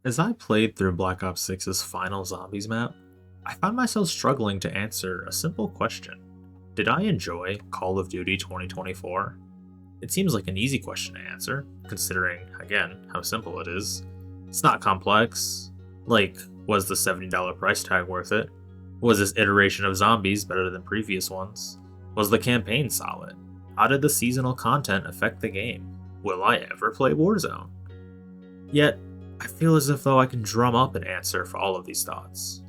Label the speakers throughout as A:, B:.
A: As I played through Black Ops 6's final zombies map, I found myself struggling to answer a simple question. Did I enjoy Call of Duty 2024? It seems like an easy question to answer, considering, again, how simple it is. It's not complex. Like, was the $70 price tag worth it? Was this iteration of zombies better than previous ones? Was the campaign solid? How did the seasonal content affect the game? Will I ever play Warzone? Yet, I feel as if though I can drum up an answer for all of these thoughts.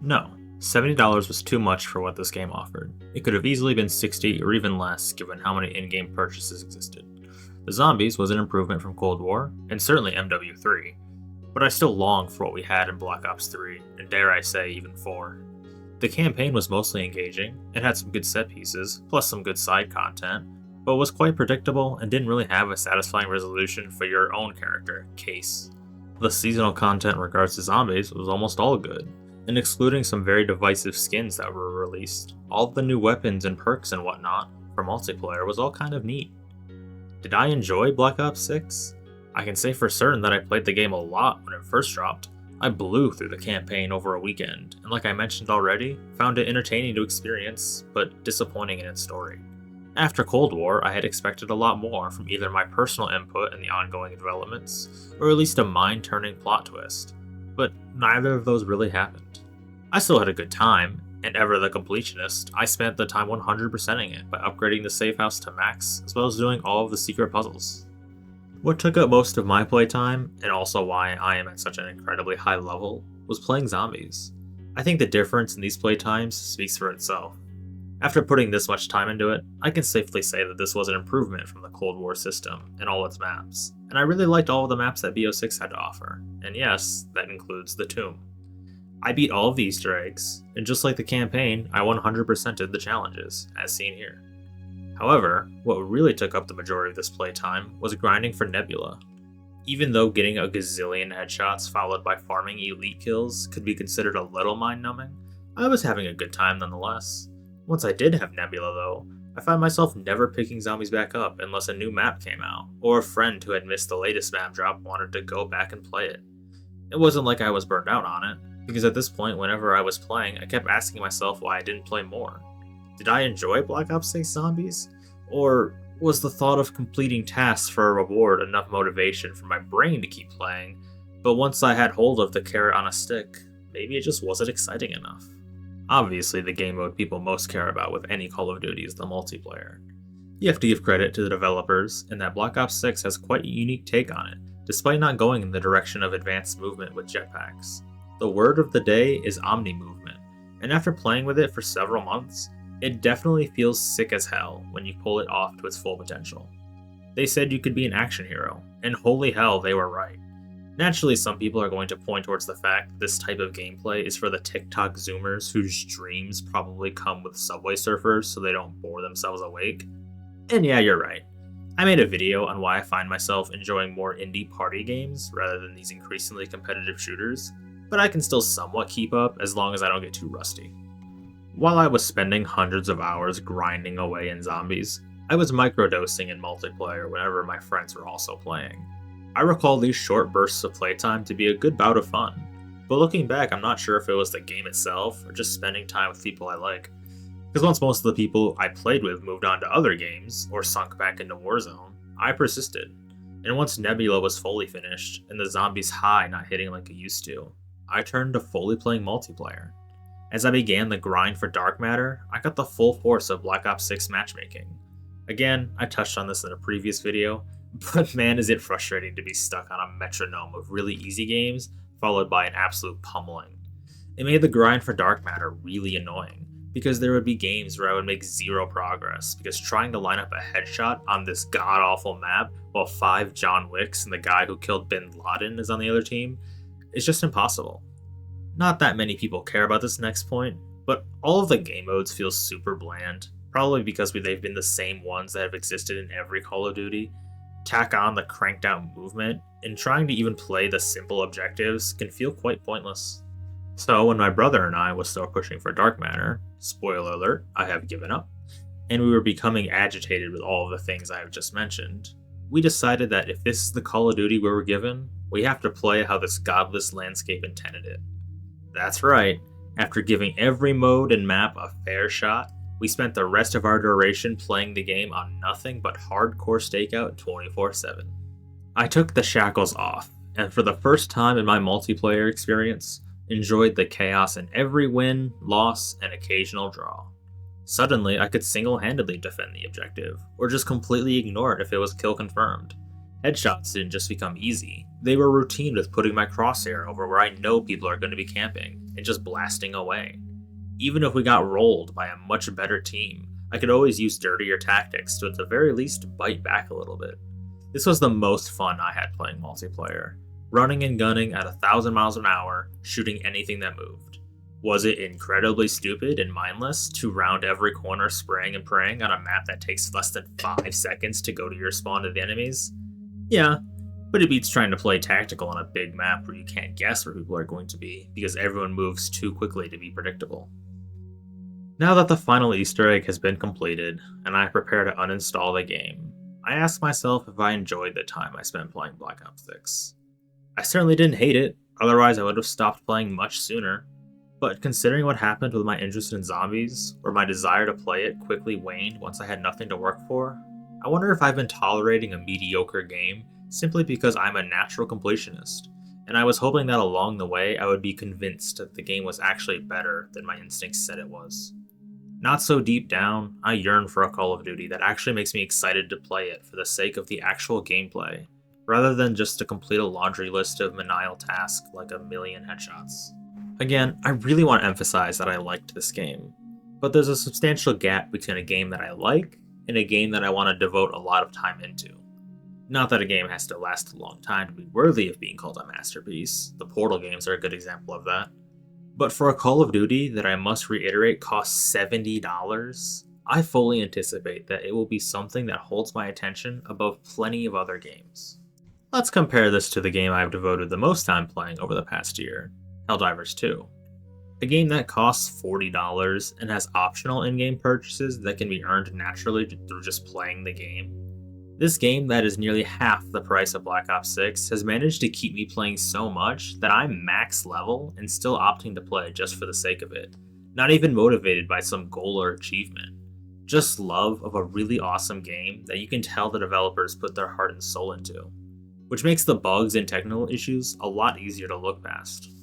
A: No, $70 was too much for what this game offered. It could have easily been $60 or even less given how many in-game purchases existed. The zombies was an improvement from Cold War, and certainly MW3, but I still long for what we had in Black Ops 3, and dare I say even 4. The campaign was mostly engaging, it had some good set pieces, plus some good side content, but was quite predictable and didn't really have a satisfying resolution for your own character, Case. The seasonal content in regards to zombies was almost all good, and excluding some very divisive skins that were released, all of the new weapons and perks and whatnot for multiplayer was all kind of neat. Did I enjoy Black Ops 6? I can say for certain that I played the game a lot when it first dropped. I blew through the campaign over a weekend, and like I mentioned already, found it entertaining to experience, but disappointing in its story. After Cold War, I had expected a lot more from either my personal input in the ongoing developments, or at least a mind-turning plot twist, but neither of those really happened. I still had a good time, and ever the completionist, I spent the time 100%ing it by upgrading the safe house to max, as well as doing all of the secret puzzles. What took up most of my playtime, and also why I am at such an incredibly high level, was playing zombies. I think the difference in these playtimes speaks for itself. After putting this much time into it, I can safely say that this was an improvement from the Cold War system and all its maps, and I really liked all of the maps that BO6 had to offer, and yes, that includes the Tomb. I beat all of the Easter eggs, and just like the campaign, I 100%ed the challenges, as seen here. However, what really took up the majority of this playtime was grinding for Nebula. Even though getting a gazillion headshots followed by farming elite kills could be considered a little mind-numbing, I was having a good time nonetheless. Once I did have Nebula though, I found myself never picking zombies back up unless a new map came out, or a friend who had missed the latest map drop wanted to go back and play it. It wasn't like I was burned out on it, because at this point whenever I was playing I kept asking myself why I didn't play more. Did I enjoy Black Ops 6 Zombies? Or was the thought of completing tasks for a reward enough motivation for my brain to keep playing, but once I had hold of the carrot on a stick, maybe it just wasn't exciting enough? Obviously, the game mode people most care about with any Call of Duty is the multiplayer. You have to give credit to the developers in that Black Ops 6 has quite a unique take on it, despite not going in the direction of advanced movement with jetpacks. The word of the day is omni-movement, and after playing with it for several months, it definitely feels sick as hell when you pull it off to its full potential. They said you could be an action hero, and holy hell, they were right. Naturally, some people are going to point towards the fact that this type of gameplay is for the TikTok zoomers whose dreams probably come with Subway Surfers so they don't bore themselves awake. And yeah, you're right. I made a video on why I find myself enjoying more indie party games rather than these increasingly competitive shooters, but I can still somewhat keep up as long as I don't get too rusty. While I was spending hundreds of hours grinding away in zombies, I was microdosing in multiplayer whenever my friends were also playing. I recall these short bursts of playtime to be a good bout of fun, but looking back I'm not sure if it was the game itself or just spending time with people I like. Because once most of the people I played with moved on to other games or sunk back into Warzone, I persisted. And once Nebula was fully finished and the zombies high not hitting like it used to, I turned to fully playing multiplayer. As I began the grind for Dark Matter, I got the full force of Black Ops 6 matchmaking. Again, I touched on this in a previous video, but man is it frustrating to be stuck on a metronome of really easy games followed by an absolute pummeling. It made the grind for Dark Matter really annoying, because there would be games where I would make zero progress because trying to line up a headshot on this god-awful map while 5 John Wicks and the guy who killed Bin Laden is on the other team is just impossible. Not that many people care about this next point, but all of the game modes feel super bland, probably because they've been the same ones that have existed in every Call of Duty. Tack on the cranked out movement, and trying to even play the simple objectives can feel quite pointless. So when my brother and I was still pushing for Dark Matter, spoiler alert, I have given up, and we were becoming agitated with all of the things I have just mentioned, We decided that if this is the Call of Duty we were given, we have to play how this godless landscape intended it. That's right, after giving every mode and map a fair shot, we spent the rest of our duration playing the game on nothing but hardcore stakeout 24/7. I took the shackles off, and for the first time in my multiplayer experience, enjoyed the chaos in every win, loss, and occasional draw. Suddenly, I could single-handedly defend the objective, or just completely ignore it if it was kill confirmed. Headshots didn't just become easy, they were routine with putting my crosshair over where I know people are going to be camping, and just blasting away. Even if we got rolled by a much better team, I could always use dirtier tactics to at the very least bite back a little bit. This was the most fun I had playing multiplayer. Running and gunning at 1,000 miles an hour, shooting anything that moved. Was it incredibly stupid and mindless to round every corner spraying and praying on a map that takes less than 5 seconds to go to your spawn of the enemies? Yeah, but it beats trying to play tactical on a big map where you can't guess where people are going to be because everyone moves too quickly to be predictable. Now that the final Easter egg has been completed, and I prepare to uninstall the game, I ask myself if I enjoyed the time I spent playing Black Ops 6. I certainly didn't hate it, otherwise I would have stopped playing much sooner. But considering what happened with my interest in zombies, or my desire to play it quickly waned once I had nothing to work for, I wonder if I've been tolerating a mediocre game simply because I'm a natural completionist, and I was hoping that along the way I would be convinced that the game was actually better than my instincts said it was. Not so deep down, I yearn for a Call of Duty that actually makes me excited to play it for the sake of the actual gameplay, rather than just to complete a laundry list of menial tasks like a million headshots. Again, I really want to emphasize that I liked this game, but there's a substantial gap between a game that I like and a game that I want to devote a lot of time into. Not that a game has to last a long time to be worthy of being called a masterpiece, the Portal games are a good example of that. But for a Call of Duty that I must reiterate costs $70, I fully anticipate that it will be something that holds my attention above plenty of other games. Let's compare this to the game I've devoted the most time playing over the past year, Helldivers 2. A game that costs $40 and has optional in-game purchases that can be earned naturally through just playing the game. This game that is nearly half the price of Black Ops 6 has managed to keep me playing so much that I'm max level and still opting to play just for the sake of it, not even motivated by some goal or achievement. Just love of a really awesome game that you can tell the developers put their heart and soul into, which makes the bugs and technical issues a lot easier to look past.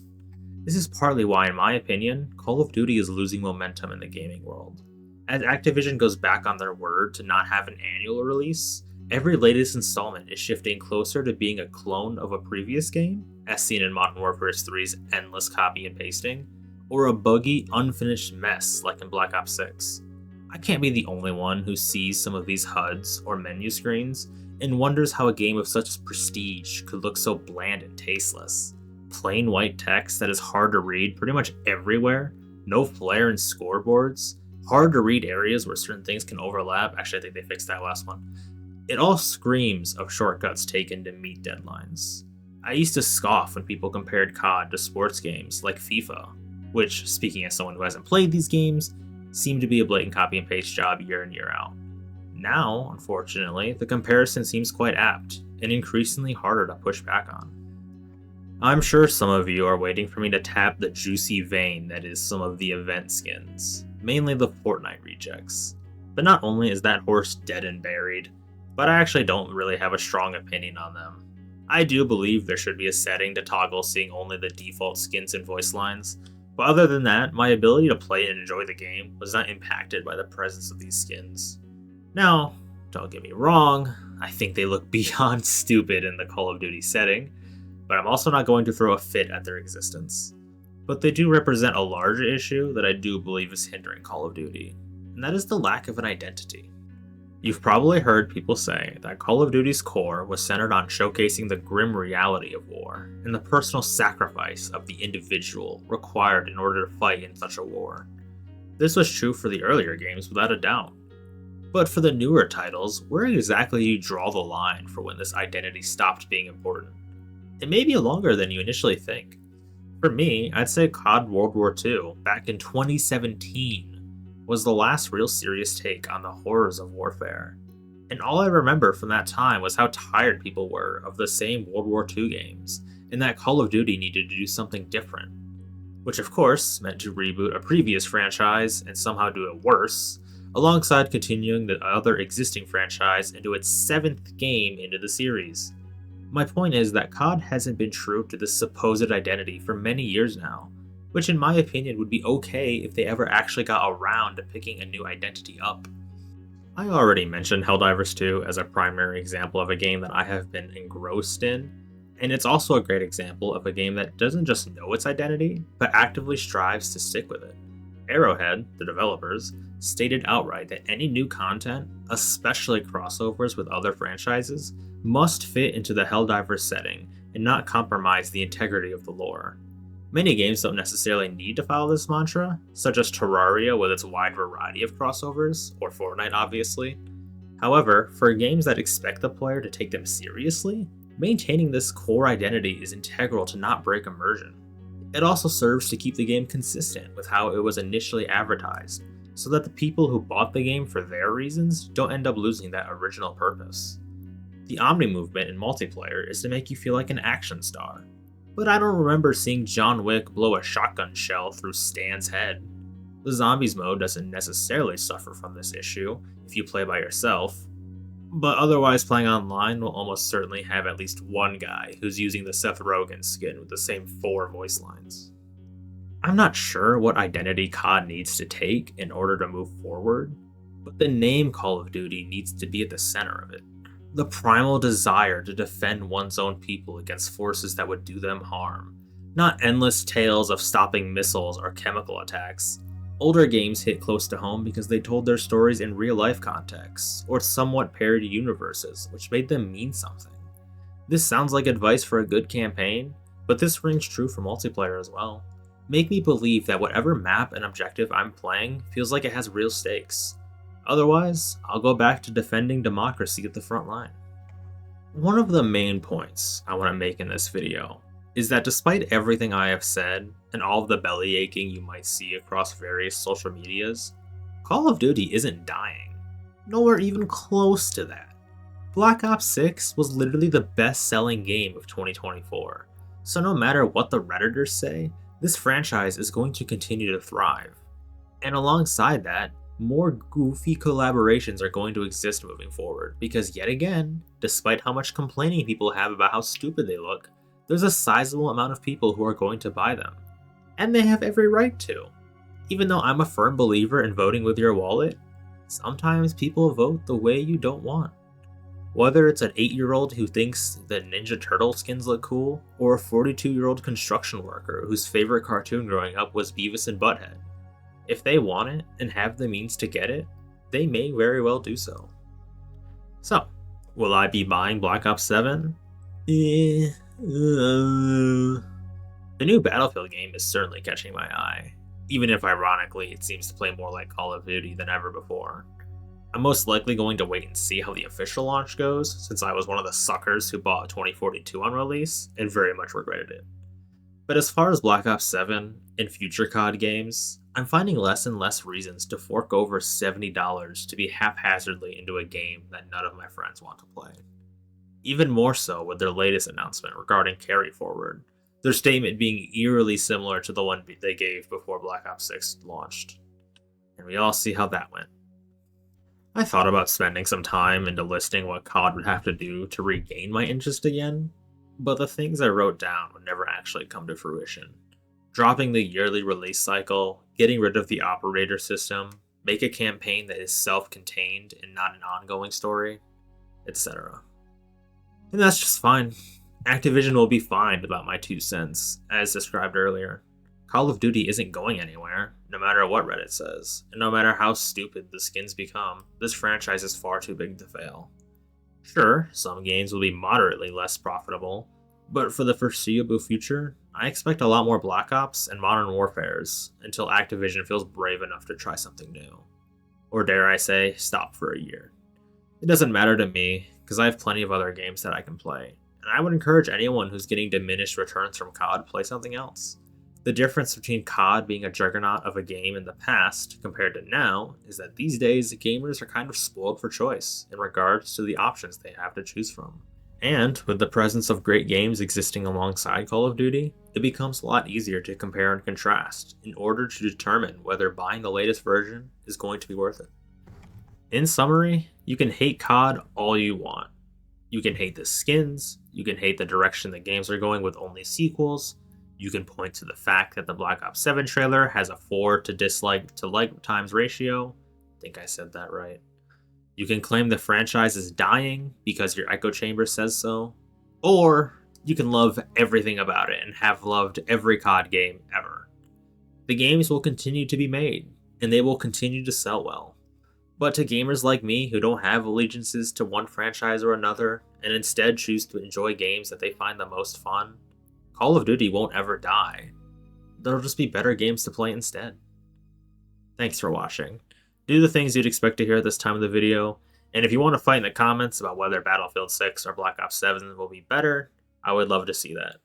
A: This is partly why, in my opinion, Call of Duty is losing momentum in the gaming world. As Activision goes back on their word to not have an annual release, every latest installment is shifting closer to being a clone of a previous game, as seen in Modern Warfare 3's endless copy and pasting, or a buggy, unfinished mess like in Black Ops 6. I can't be the only one who sees some of these HUDs or menu screens and wonders how a game of such prestige could look so bland and tasteless. Plain white text that is hard to read pretty much everywhere, no flair in scoreboards, hard to read areas where certain things can overlap. Actually, I think they fixed that last one. It all screams of shortcuts taken to meet deadlines. I used to scoff when people compared COD to sports games like FIFA, which, speaking as someone who hasn't played these games, seem to be a blatant copy and paste job year in year out. Now, unfortunately, the comparison seems quite apt and increasingly harder to push back on. I'm sure some of you are waiting for me to tap the juicy vein that is some of the event skins, mainly the Fortnite rejects. But not only is that horse dead and buried, but I actually don't really have a strong opinion on them. I do believe there should be a setting to toggle seeing only the default skins and voice lines, but other than that, my ability to play and enjoy the game was not impacted by the presence of these skins. Now, don't get me wrong, I think they look beyond stupid in the Call of Duty setting, but I'm also not going to throw a fit at their existence. But they do represent a larger issue that I do believe is hindering Call of Duty, and that is the lack of an identity. You've probably heard people say that Call of Duty's core was centered on showcasing the grim reality of war and the personal sacrifice of the individual required in order to fight in such a war. This was true for the earlier games without a doubt. But for the newer titles, where exactly do you draw the line for when this identity stopped being important? It may be longer than you initially think. For me, I'd say COD World War II, back in 2017, was the last real serious take on the horrors of warfare. And all I remember from that time was how tired people were of the same World War II games, and that Call of Duty needed to do something different. Which, of course, meant to reboot a previous franchise and somehow do it worse, alongside continuing the other existing franchise into its seventh game into the series. My point is that COD hasn't been true to this supposed identity for many years now, which in my opinion would be okay if they ever actually got around to picking a new identity up. I already mentioned Helldivers 2 as a primary example of a game that I have been engrossed in, and it's also a great example of a game that doesn't just know its identity, but actively strives to stick with it. Arrowhead, the developers, stated outright that any new content, especially crossovers with other franchises, must fit into the Helldivers setting and not compromise the integrity of the lore. Many games don't necessarily need to follow this mantra, such as Terraria with its wide variety of crossovers, or Fortnite obviously. However, for games that expect the player to take them seriously, maintaining this core identity is integral to not break immersion. It also serves to keep the game consistent with how it was initially advertised, so that the people who bought the game for their reasons don't end up losing that original purpose. The Omni movement in multiplayer is to make you feel like an action star, but I don't remember seeing John Wick blow a shotgun shell through Stan's head. The Zombies mode doesn't necessarily suffer from this issue if you play by yourself, but otherwise playing online will almost certainly have at least one guy who's using the Seth Rogen skin with the same 4 voice lines. I'm not sure what identity COD needs to take in order to move forward, but the name Call of Duty needs to be at the center of it. The primal desire to defend one's own people against forces that would do them harm, not endless tales of stopping missiles or chemical attacks. Older games hit close to home because they told their stories in real life contexts, or somewhat parody universes, which made them mean something. This sounds like advice for a good campaign, but this rings true for multiplayer as well. Make me believe that whatever map and objective I'm playing feels like it has real stakes. Otherwise, I'll go back to defending democracy at the front line. One of the main points I want to make in this video is that despite everything I have said and all of the belly aching you might see across various social medias, Call of Duty isn't dying. Nowhere even close to that. Black Ops 6 was literally the best-selling game of 2024, so no matter what the Redditors say, this franchise is going to continue to thrive. And alongside that, more goofy collaborations are going to exist moving forward, because yet again, despite how much complaining people have about how stupid they look, there's a sizable amount of people who are going to buy them. And they have every right to. Even though I'm a firm believer in voting with your wallet, sometimes people vote the way you don't want. Whether it's an 8-year-old who thinks that Ninja Turtle skins look cool, or a 42-year-old construction worker whose favorite cartoon growing up was Beavis and Butthead. If they want it and have the means to get it, they may very well do so. So, will I be buying Black Ops 7? The new Battlefield game is certainly catching my eye, even if ironically it seems to play more like Call of Duty than ever before. I'm most likely going to wait and see how the official launch goes, since I was one of the suckers who bought 2042 on release and very much regretted it. But as far as Black Ops 7 and future COD games, I'm finding less and less reasons to fork over $70 to be haphazardly into a game that none of my friends want to play. Even more so with their latest announcement regarding Carry Forward, their statement being eerily similar to the one they gave before Black Ops 6 launched. And we all see how that went. I thought about spending some time into listing what COD would have to do to regain my interest again, but the things I wrote down would never actually come to fruition. Dropping the yearly release cycle, getting rid of the operator system, make a campaign that is self-contained and not an ongoing story, etc. And that's just fine. Activision will be fine about my 2 cents, as described earlier. Call of Duty isn't going anywhere, no matter what Reddit says, and no matter how stupid the skins become, this franchise is far too big to fail. Sure, some games will be moderately less profitable, but for the foreseeable future, I expect a lot more Black Ops and Modern Warfares until Activision feels brave enough to try something new. Or dare I say, stop for a year. It doesn't matter to me, because I have plenty of other games that I can play, and I would encourage anyone who's getting diminished returns from COD play something else. The difference between COD being a juggernaut of a game in the past compared to now is that these days gamers are kind of spoiled for choice in regards to the options they have to choose from. And with the presence of great games existing alongside Call of Duty, it becomes a lot easier to compare and contrast in order to determine whether buying the latest version is going to be worth it. In summary, you can hate COD all you want. You can hate the skins, you can hate the direction the games are going with only sequels, you can point to the fact that the Black Ops 7 trailer has a 4 to dislike to like times ratio. I think I said that right. You can claim the franchise is dying because your echo chamber says so. Or you can love everything about it and have loved every COD game ever. The games will continue to be made, and they will continue to sell well. But to gamers like me who don't have allegiances to one franchise or another, and instead choose to enjoy games that they find the most fun, Call of Duty won't ever die. There'll just be better games to play instead. Thanks for watching. Do the things you'd expect to hear at this time of the video, and if you want to fight in the comments about whether Battlefield 6 or Black Ops 7 will be better, I would love to see that.